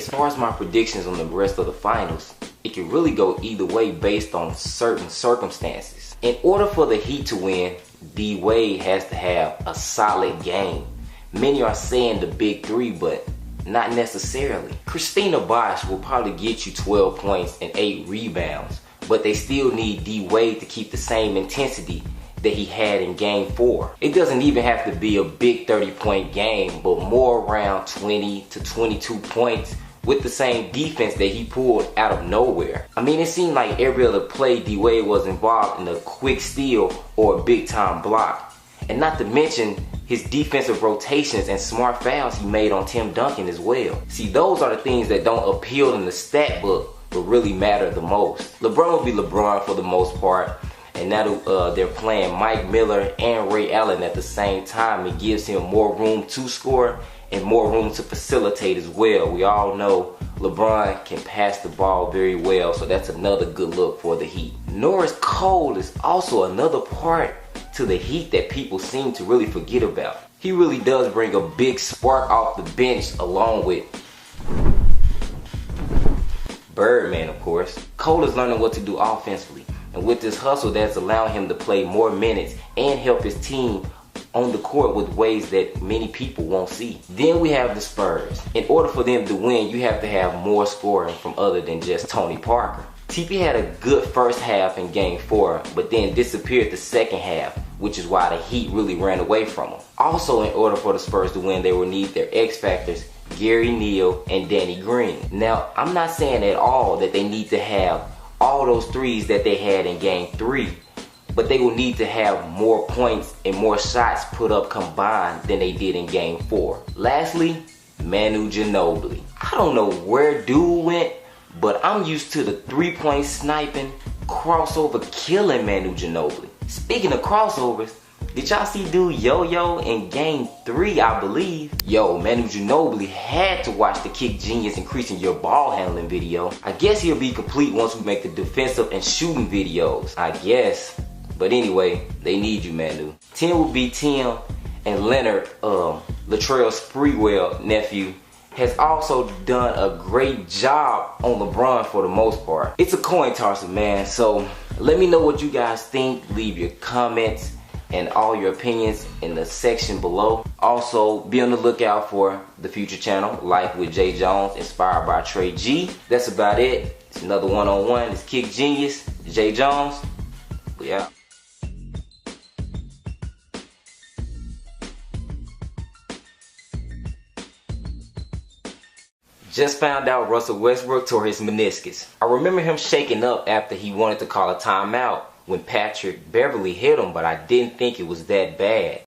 As far as my predictions on the rest of the finals, it can really go either way based on certain circumstances. In order for the Heat to win, D-Wade has to have a solid game. Many are saying the big three, but not necessarily. Christina Bosh will probably get you 12 points and 8 rebounds, but they still need D-Wade to keep the same intensity that he had in game 4. It doesn't even have to be a big 30-point game, but more around 20 to 22 points with the same defense that he pulled out of nowhere. I mean, it seemed like every other play D-Wade was involved in a quick steal or a big time block. And not to mention his defensive rotations and smart fouls he made on Tim Duncan as well. See, those are the things that don't appeal in the stat book, but really matter the most. LeBron will be LeBron for the most part. And now they're playing Mike Miller and Ray Allen at the same time. It gives him more room to score and more room to facilitate as well. We all know LeBron can pass the ball very well, so that's another good look for the Heat. Norris Cole is also another part to the Heat that people seem to really forget about. He really does bring a big spark off the bench along with Birdman, of course. Cole is learning what to do offensively. And with this hustle, that's allowing him to play more minutes and help his team on the court with ways that many people won't see. Then we have the Spurs. In order for them to win, you have to have more scoring from other than just Tony Parker. TP had a good first half in game 4, but then disappeared the second half, which is why the Heat really ran away from him. Also, in order for the Spurs to win, they will need their X factors, Gary Neal and Danny Green. Now, I'm not saying at all that they need to have all those threes that they had in game 3, but they will need to have more points and more shots put up combined than they did in game 4. Lastly, Manu Ginobili. I don't know where dude went, but I'm used to the 3-point sniping, crossover killing Manu Ginobili. Speaking of crossovers, did y'all see dude Yo-Yo in game 3, I believe? Yo, Manu Ginobili had to watch the Kick Genius Increasing Your Ball Handling video. I guess he'll be complete once we make the defensive and shooting videos, I guess. But anyway, they need you, Manu. 10 will be Tim, and Leonard, Latrell Sprewell nephew, has also done a great job on LeBron for the most part. It's a coin tosser, man, so let me know what you guys think. Leave your comments and all your opinions in the section below. Also, be on the lookout for the future channel, Life with J. Jones, inspired by Trey G. That's about it. It's another one-on-one. It's Kick Genius, J. Jones. We out. Just found out Russell Westbrook tore his meniscus. I remember him shaking up after he wanted to call a timeout when Patrick Beverly hit him, but I didn't think it was that bad.